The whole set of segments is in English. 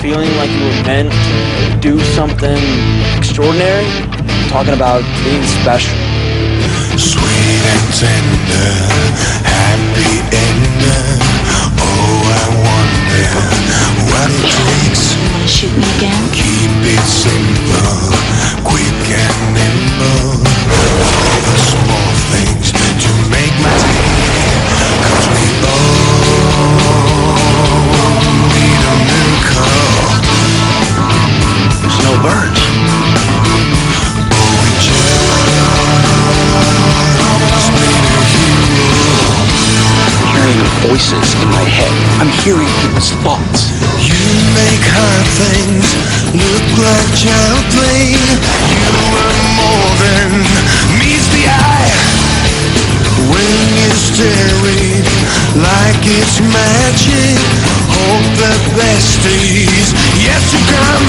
feeling like you were meant to do something extraordinary, talking about being special. Sweet and tender, happy ending. Oh, I wonder what it takes. Wanna shoot me again? Keep it simple, quick and nimble. All the small things to make my day. 'Cause we all need a miracle. There's no birds. Oh, we just need a hero. Hearing voices in my head. I'm hearing people's thoughts. You make hard things look like child play. You are more than meets the eye. When you stare it like it's magic. Hope the best is yet to come.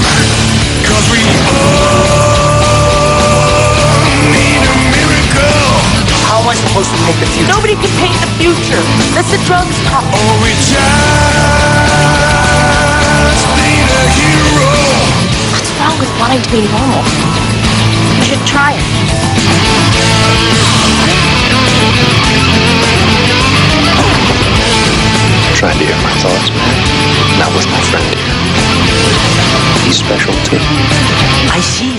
'Cause we all need a miracle. How am I supposed to paint the future? Nobody can paint the future. That's the drugs talk. Oh, we just need a hero. What's wrong with wanting to be normal? You should try it. I'm trying to hear my thoughts, man. Not with my friend here. He's special too. I see